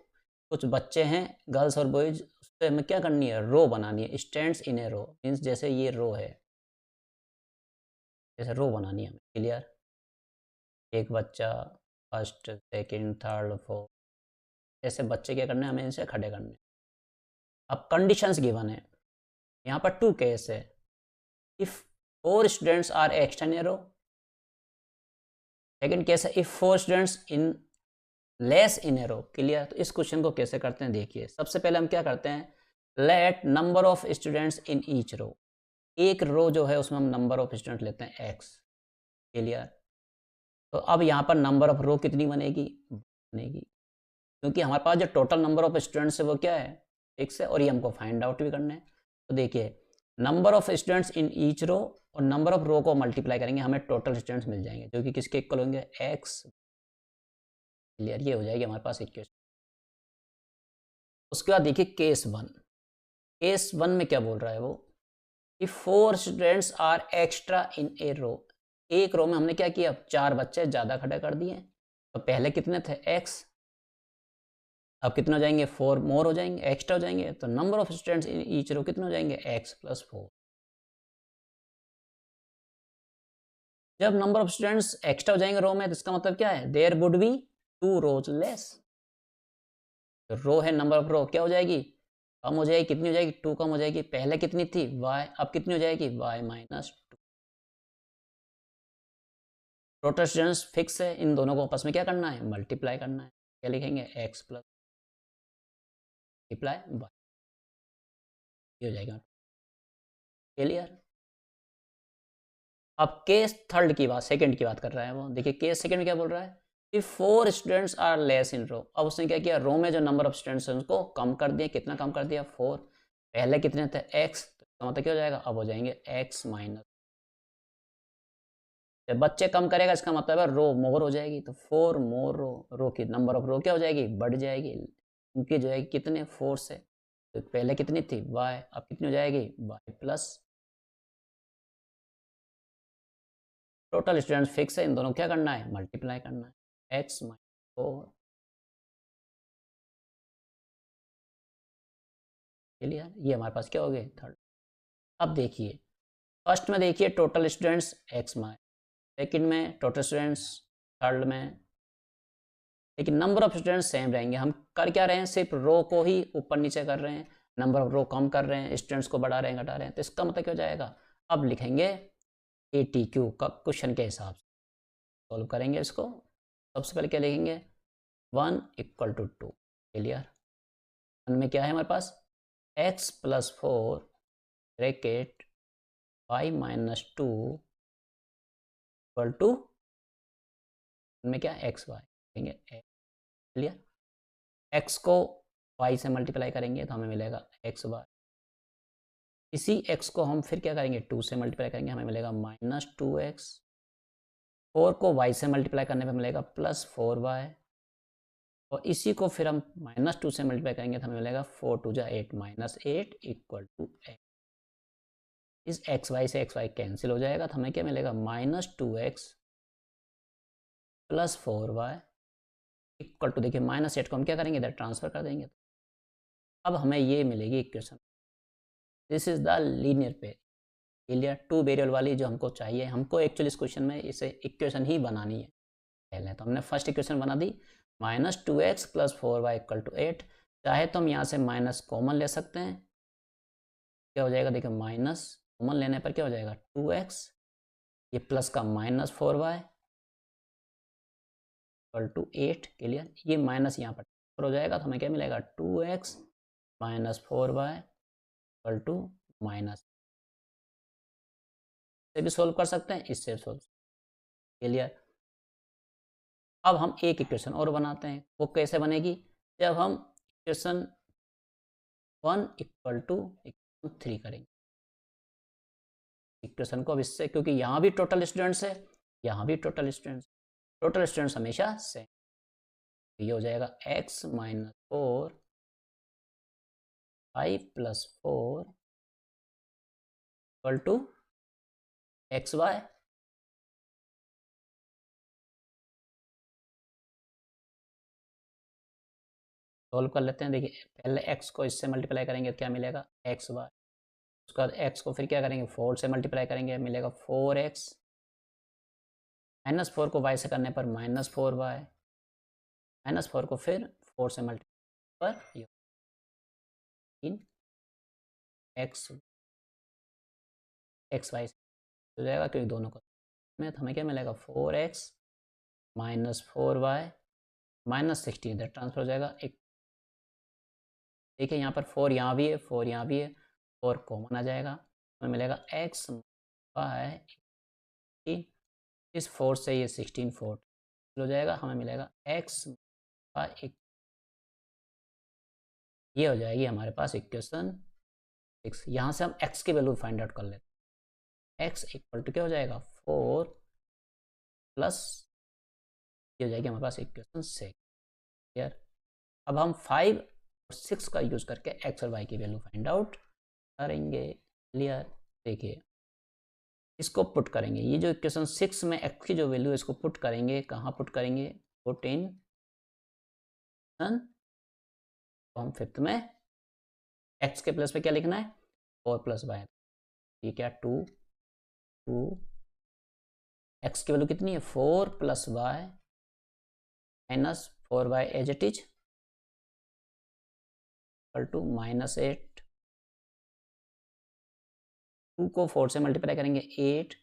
Speaker 1: कुछ बच्चे हैं गर्ल्स और बॉयज, उससे हमें क्या करनी है रो बनानी है, stands in a row means जैसे ये रो है, जैसे रो बनानी है हमें, क्लियर। एक बच्चा फर्स्ट सेकंड थर्ड फोर्थ, ऐसे बच्चे क्या करने हैं हमें इनसे खड़े करने। अब कंडीशंस गिवन है, यहाँ पर 2 केस है, if 4 students are extra in a row, second case है if 4 students in less in a row, clear. तो इस क्वेश्चन को कैसे करते हैं देखिए, सबसे पहले हम क्या करते हैं let number of students in each row, एक रो जो है उसमें हम नंबर ऑफ स्टूडेंट लेते हैं x, क्लियर। तो अब यहाँ पर नंबर ऑफ रो कितनी बनेगी क्योंकि हमारे पास जो टोटल नंबर ऑफ स्टूडेंट्स है वो क्या है x है, और ये हमको फाइंड आउट भी करना है। तो देखिए number of students in each row और नंबर ऑफ रो को मल्टीप्लाई करेंगे, हमें टोटल स्टूडेंट्स मिल जाएंगे जो कि किसके इक्वल होंगे x, क्लियर। ये हो जाएगी हमारे पास इक्वेशन। उसके बाद देखिए केस 1, केस 1 में क्या बोल रहा है वो, if 4 students are extra in a रो, एक रो में हमने क्या किया 4 बच्चे ज़्यादा खड़े कर दिए, तो पहले कितने थे x, अब कितने हो जाएंगे 4 मोर हो जाएंगे, एक्स्ट्रा हो जाएंगे, तो number of students in each row कितने हो जाएंगे x प्लस 4। जब नंबर ऑफ स्टूडेंट्स एक्स्ट्रा हो जाएंगे रो में तो इसका मतलब क्या है, there would be 2 rows less. Row है, नंबर ऑफ रो क्या हो जाएगी, कम हो जाएगी, कितनी हो जाएगी, 2 कम हो जाएगी। पहले कितनी थी y, अब कितनी हो जाएगी y minus 2। Total students fix है, इन दोनों को आपस में क्या करना है, मल्टीप्लाई करना है। क्या लिखेंगे, x प्लस मल्टीप्लाई y, ये हो जाएगा। क्लियर। अब केस थर्ड की बात, सेकंड की बात कर रहा है वो, देखिए केस सेकंड में क्या बोल रहा है, कि 4 स्टूडेंट्स आर लेस इन रो। अब उसने क्या किया, रो में जो नंबर ऑफ स्टूडेंट्स हैं उनको कम कर दिया। कितना कम कर दिया, 4। पहले कितने थे, x, तो मतलब क्या हो जाएगा, अब हो जाएंगे x माइनस। जब बच्चे कम करेगा इसका मतलब है रो मोर हो जाएगी, तो 4 मोर रो, रो की नंबर ऑफ रो क्या हो जाएगी, बढ़ जाएगी, उनकी जो जाएगी कितने, 4 से। तो पहले कितनी थी y, अब कितनी हो जाएगी y plus. Total students fix है, इन दोनों क्या करना है, मल्टीप्लाई करना है, x माइनस 4। क्लियर, ये हमारे पास क्या हो गए, थर्ड। अब देखिए फर्स्ट में देखिए total students x minus, second में टोटल स्टूडेंट्स, थर्ड में, लेकिन नंबर ऑफ स्टूडेंट्स सेम रहेंगे। हम कर क्या रहे हैं, सिर्फ रो को ही ऊपर नीचे कर रहे हैं, नंबर ऑफ रो कम कर रहे हैं, स्टूडेंट्स को बढ़ा रहे हैं घटा रहे हैं, तो इसका मतलब क्या हो जाएगा, अब लिखेंगे ATQ का क्वेश्चन के हिसाब से सॉल्व करेंगे इसको। सबसे पहले क्या लिखेंगे, 1 इक्वल टू 2। क्लियर। वन में क्या है हमारे पास, x plus 4 bracket y minus 2 equal to में क्या, एक्स वाई करेंगे। क्लियर। x को y से मल्टीप्लाई करेंगे तो हमें मिलेगा एक्स वाई। इसी x को हम फिर क्या करेंगे, 2 से मल्टीप्लाई करेंगे, हमें मिलेगा माइनस 2x। 4 को y से मल्टीप्लाई करने पे मिलेगा प्लस 4y। और इसी को फिर हम माइनस 2 से मल्टीप्लाई करेंगे तो हमें मिलेगा 4 2 जा 8 माइनस 8 इक्वल टू x। इस एक्स वाई से एक्स वाई कैंसिल हो जाएगा तो हमें क्या मिलेगा, minus 2x plus 4y equal to, देखिए माइनस 8 को हम क्या करेंगे, इधर ट्रांसफर कर देंगे। अब हमें ये मिलेगी equation, this is the linear pair. Clear, 2 variable वाली जो हमको चाहिए, हमको एक्चुअली इस क्वेश्चन में इसे इक्वेशन ही बनानी है। पहले तो हमने फर्स्ट इक्वेशन बना दी, minus 2x plus 4y equal to 8। चाहे तो हम यहाँ से माइनस कॉमन ले सकते हैं, क्या हो जाएगा, देखिए माइनस कॉमन लेने पर क्या हो जाएगा, 2x, ये प्लस का minus 4y equal to 8। Clear, ये माइनस यहाँ पर हो जाएगा तो हमें क्या मिलेगा, 2x minus 4y equal to minus. से भी सोल्व कर सकते हैं, इससे सोल्व। क्लियर। अब हम एक इक्वेशन और बनाते हैं, वो कैसे बनेगी, जब हम इक्वेशन 1 इक्वल टू 3 करेंगे इक्वेशन को। अब इससे, क्योंकि यहाँ भी टोटल स्टूडेंट्स है, यहाँ भी टोटल स्टूडेंट्स, टोटल स्टूडेंट्स हमेशा सेम। ये हो जाएगा x minus 4 5 plus 4 equal to x y. Solve कर लेते हैं। देखिए पहले x को इससे मल्टीप्लाई करेंगे तो क्या मिलेगा, एक्स वाई। उसके बाद x को फिर क्या करेंगे, 4 से मल्टीप्लाई करेंगे, मिलेगा 4x। माइनस 4 को y से करने पर माइनस 4y, माइनस 4 को फिर 4 से मल्टीप्लाई पर इन एक्स वाई हो जाएगा, क्योंकि दोनों को में, तो हमें क्या मिलेगा, 4x माइनस 4y माइनस 16 इधर ट्रांसफर हो जाएगा। एक देखिए यहाँ पर 4 यहाँ भी है, 4 यहाँ भी है, 4 कॉमन आ जाएगा, हमें मिलेगा x वाई। इस 4 से ये 16 4 हो जाएगा, हमें मिलेगा x वाई। ये हो जाएगी हमारे पास इक्वेशन 6। यहाँ से हम x की वैल्यू फाइंड आउट कर लेते हैं। x इक्वल टू क्या हो जाएगा, 4 प्लस, ये हो जाएगी हमारे पास इक्वेशन 6। क्लियर। अब हम 5 और 6 का यूज करके x और y की वैल्यू फाइंड आउट करेंगे। क्लियर। देखिए इसको पुट करेंगे, ये जो इक्वेशन 6 में x की जो वैल्यू है इसको पुट करेंगे, कहाँ पुट करेंगे, पुट इन, तो हम फिफ्थ में x के प्लेस पे क्या लिखना है, 4 प्लस वाई। ये क्या, 2 2 एक्स की वैल्यू कितनी है 4 + y minus 4y as it is equal to -8। 2 को 4 से मल्टीप्लाई करेंगे 8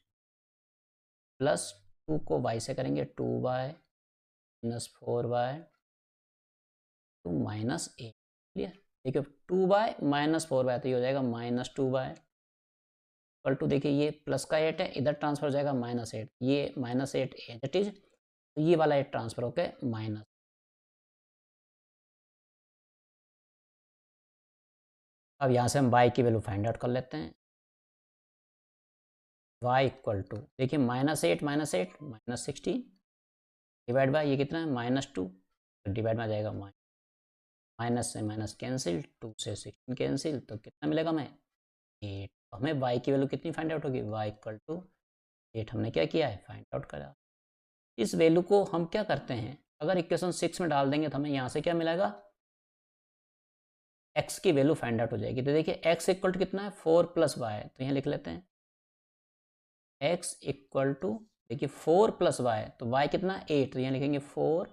Speaker 1: प्लस 2 को y से करेंगे 2y minus 4y to -8। Clear. देखिए 2y माइनस 4y तो ये हो जाएगा -2y इक्वल टू, देखिए ये प्लस का 8 है, इधर ट्रांसफर हो जाएगा -8, ये -8 एज इट इज, तो ये वाला 8 ट्रांसफर होके माइनस। अब यहाँ से हम y की वैल्यू फाइंड आउट कर लेते हैं। y इक्वल टू, देखिए -8 -16 डिवाइड बाय ये कितना है -2, तो डिवाइड में आ जाएगा माइनस से माइनस कैंसिल, 2 से 16 कैंसिल, तो कितना मिलेगा हमें 8। हमें y की वैल्यू कितनी फाइंड आउट होगी, y इक्वल टू 8 हमने क्या किया है फाइंड आउट करा। इस वैल्यू को हम क्या करते हैं, अगर इक्वेशन 6 में डाल देंगे तो हमें यहाँ से क्या मिलेगा, x की वैल्यू फाइंड आउट हो जाएगी। तो देखिए x इक्वल टू कितना है 4 + y, तो यहाँ लिख लेते हैं x इक्वल टू, देखिए 4 + y, तो y कितना 8, तो यहाँ लिखेंगे 4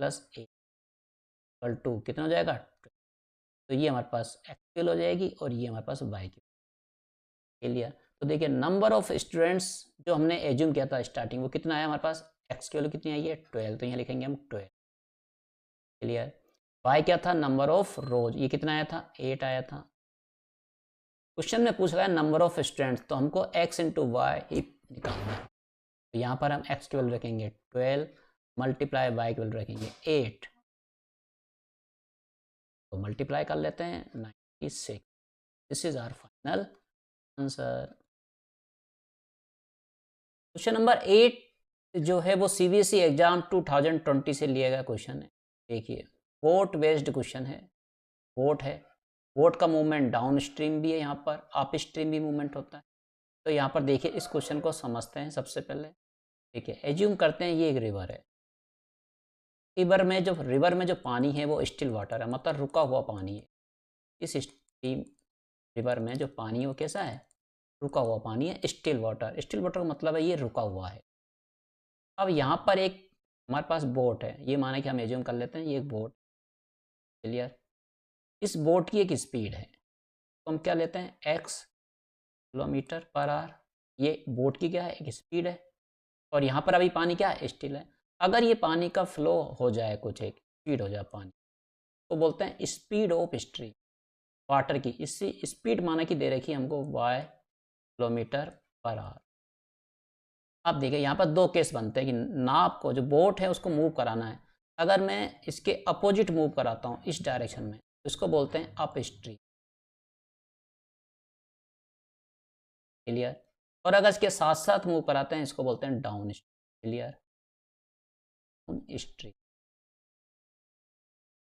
Speaker 1: + 8 इक्वल टू कितना हो जाएगा, तो ये हमारे पास x की वैल्यू हो जाएगी और ये हमारे पास y की वैल्यू। तो देखिए नंबर ऑफ स्टूडेंट्स जो हमने एज्यूम किया था स्टार्टिंग, वो कितना आया हमारे पास, x की वैल्यू कितनी आई है 12, तो यहाँ लिखेंगे हम 12। क्लियर। y क्या था, नंबर ऑफ रोज, ये कितना आया था 8 आया था। क्वेश्चन में पूछ रहा है नंबर ऑफ स्टूडेंट्स, तो हमको x इंटू वाई ही निकालना है। तो यहाँ पर हम x की वैल्यू रखेंगे 12 मल्टीप्लाई y की वैल्यू रखेंगे 8, तो मल्टीप्लाई कर लेते हैं 96। This is our final answer. Question number 8 जो है वो CBSE एग्जाम 2020 से लिया गया क्वेश्चन है। देखिए वोट बेस्ड क्वेश्चन है, वोट है, वोट का मूवमेंट डाउन स्ट्रीम भी है, यहाँ पर अप स्ट्रीम भी मूवमेंट होता है। तो यहाँ पर देखिए इस क्वेश्चन को समझते हैं सबसे पहले। देखिए एज्यूम करते हैं ये एक रिवर है, रिवर में जो पानी है वो स्टिल वाटर है, मतलब रुका हुआ पानी है। इस स्ट्रीम रिवर में जो पानी है वो कैसा है, रुका हुआ पानी है, स्टिल वाटर। स्टिल वाटर का मतलब है ये रुका हुआ है। अब यहाँ पर एक हमारे पास बोट है, ये माने कि हम एज्यूम कर लेते हैं ये एक बोट। क्लियर। इस बोट की एक स्पीड है, तो हम क्या लेते हैं x km/h। ये बोट की क्या है, एक स्पीड है, और यहाँ पर अभी पानी क्या है स्टिल है। अगर ये पानी का फ्लो हो जाए, कुछ एक स्पीड हो जाए पानी, तो बोलते हैं स्पीड ऑफ स्ट्रीम वाटर की। इससे स्पीड माना कि दे रखी है हमको y km/h। अब देखिए यहाँ पर दो केस बनते हैं कि नाव को, जो बोट है उसको मूव कराना है। अगर मैं इसके अपोजिट मूव कराता हूँ इस डायरेक्शन में, तो इसको बोलते हैं अप स्ट्रीम। क्लियर। और अगर इसके साथ साथ मूव कराते हैं इसको बोलते हैं down stream. Clear, down stream.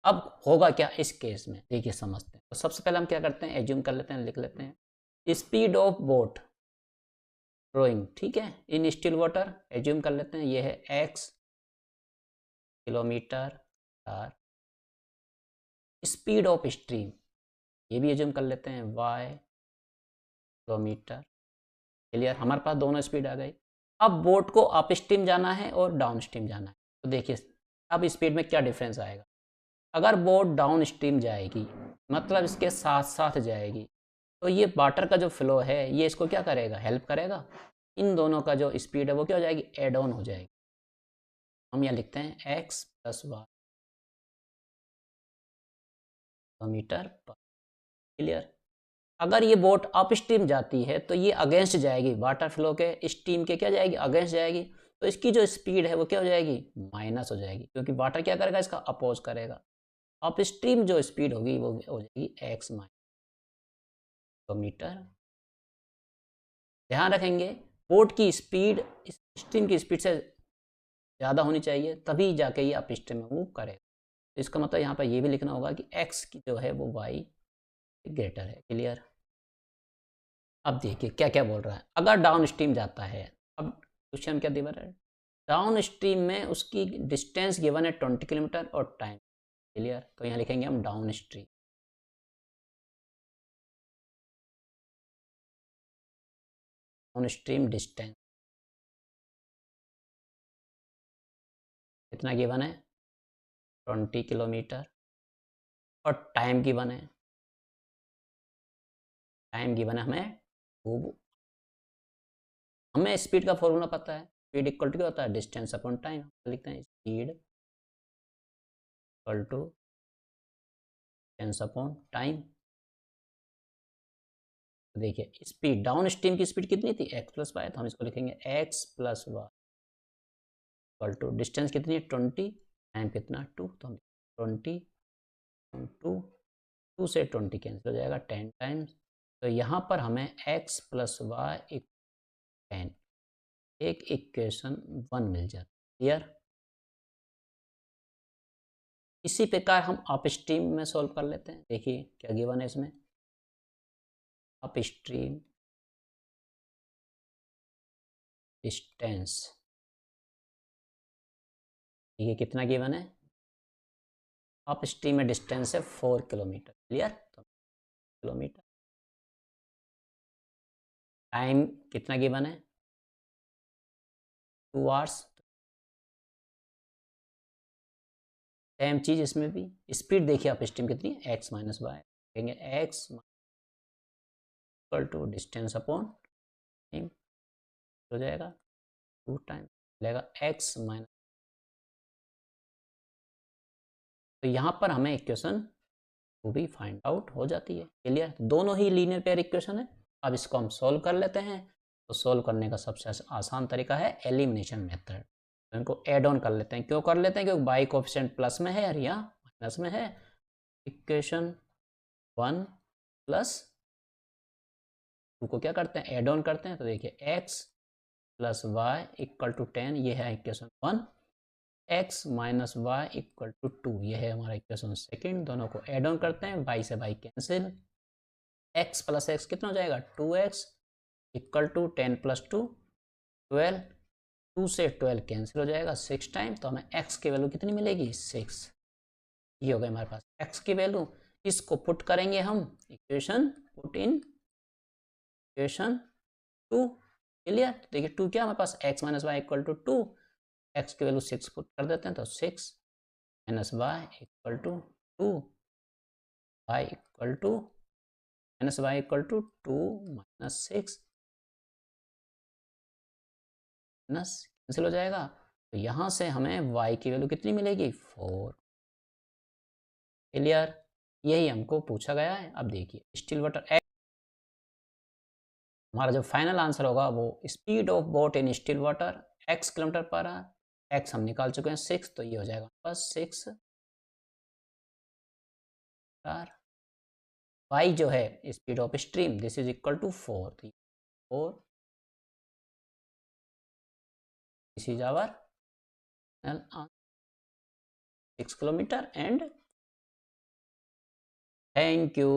Speaker 1: अब होगा क्या इस केस में, देखिए समझते हैं। तो सबसे पहले हम क्या करते हैं, एज्यूम कर लेते हैं, लिख लेते हैं स्पीड ऑफ बोट रोइंग, ठीक है, इन स्टिल वाटर। एज्यूम कर लेते हैं ये है x km/h। Speed of stream ये भी एज्यूम कर लेते हैं y km। क्लियर, हमारे पास दोनों स्पीड आ गई। अब बोट को अप स्ट्रीम जाना है और डाउन स्ट्रीम जाना है, तो देखिए अब स्पीड में क्या डिफरेंस आएगा। अगर बोट डाउन स्ट्रीम जाएगी, मतलब इसके साथ साथ जाएगी, तो ये वाटर का जो फ्लो है ये इसको क्या करेगा, हेल्प करेगा। इन दोनों का जो स्पीड है वो क्या हो जाएगी, एड ऑन हो जाएगी। हम यहाँ लिखते हैं x + y km/h। क्लियर। अगर ये बोट अप स्ट्रीम जाती है तो ये अगेंस्ट जाएगी, वाटर फ्लो के स्ट्रीम के क्या जाएगी, अगेंस्ट जाएगी। तो इसकी जो स्पीड है वो क्या हो जाएगी, माइनस हो जाएगी, क्योंकि वाटर क्या करेगा, इसका अपोज करेगा। अप स्ट्रीम जो स्पीड होगी वो हो जाएगी x km। ध्यान रखेंगे बोट की स्पीड इस स्ट्रीम की स्पीड से ज़्यादा होनी चाहिए, तभी जाके ये अप स्ट्रीम में मूव करेगा। तो इसका मतलब यहाँ पर ये भी लिखना होगा कि x की जो है वो y ग्रेटर है। क्लियर। अब देखिए क्या क्या बोल रहा है, अगर डाउन स्ट्रीम जाता है, अब क्वेश्चन क्या दे रहा है, डाउन स्ट्रीम में उसकी डिस्टेंस गिवन है 20 किलोमीटर और टाइम। क्लियर, तो यहाँ लिखेंगे हम down stream, down stream distance. कितना गिवन है 20 किलोमीटर, और टाइम गिवन है, टाइम गिवन है हमें 2। हमें स्पीड का फॉर्मूला पता है, स्पीड इक्वल टू क्या होता है डिस्टेंस अपॉन टाइम। लिखते हैं speed equal to distance upon time. देखिए स्पीड डाउन स्ट्रीम की स्पीड कितनी थी x प्लस वाई, तो हम इसको लिखेंगे x plus y equal to distance कितनी है 20, टाइम कितना 2, तो हम 20 2 से 20 कैंसिल हो जाएगा 10 टाइम्स। तो यहाँ पर हमें x प्लस वाई 10 एक इक्वेशन 1 मिल जाती है। क्लियर। इसी प्रकार हम अप स्ट्रीम में सॉल्व कर लेते हैं। देखिए क्या गिवन है इसमें, अप स्ट्रीम डिस्टेंस, ये कितना गिवन है, अप स्ट्रीम में डिस्टेंस है 4 किलोमीटर। क्लियर। तो किलोमीटर, टाइम कितना गिवन है 2 आवर्स। सेम चीज इसमें भी, स्पीड देखिए अप स्ट्रीम कितनी है x माइनस वाई, कहेंगे x equal to distance upon time हो जाएगा 2 टाइम लगेगा x माइनस। तो यहाँ पर हमें इक्वेशन वो भी फाइंड आउट हो जाती है। क्लियर। दोनों ही लीनियर पेयर इक्वेशन है। अब इसको हम सोल्व कर लेते हैं। तो सोल्व करने का सबसे आसान तरीका है एलिमिनेशन मेथड। तो इनको एड ऑन कर लेते हैं। क्यों कर लेते हैं, क्योंकि बाई कोएफिशिएंट प्लस में है और यहाँ माइनस में है। इक्वेशन 1 प्लस 2 को क्या करते हैं एड ऑन करते हैं। तो देखिए x plus y equal to 10, ये है equation 1। x minus y equal to 2, ये है हमारा इक्वेशन सेकेंड। दोनों को एड ऑन करते हैं, बाई से by cancel, x plus x कितना हो जाएगा 2x इक्वल टू 10 प्लस 2 12, 2 से 12 कैंसिल हो जाएगा 6 टाइम। तो हमें x की वैल्यू कितनी मिलेगी 6। ये हो गई हमारे पास x की वैल्यू। इसको पुट करेंगे हम equation, put in equation 2। Clear. तो देखिए 2 क्या हमारे पास x minus y equal to 2, x की वैल्यू 6 पुट कर देते हैं। तो 6 minus y equal to 2, y equal to minus y equal to 2 minus 6 minus cancel हो जाएगा। तो यहाँ से हमें y की वैल्यू कितनी मिलेगी 4। क्लियर। यही हमको पूछा गया है। अब देखिए स्टिल वाटर x, हमारा जो फाइनल आंसर होगा वो speed of boat in still water x kilometre per hour, x हम निकाल चुके हैं 6, तो ये हो जाएगा बस 6 y जो है speed of stream this is equal to 4, 4 this is our 6 kilometre. And thank you.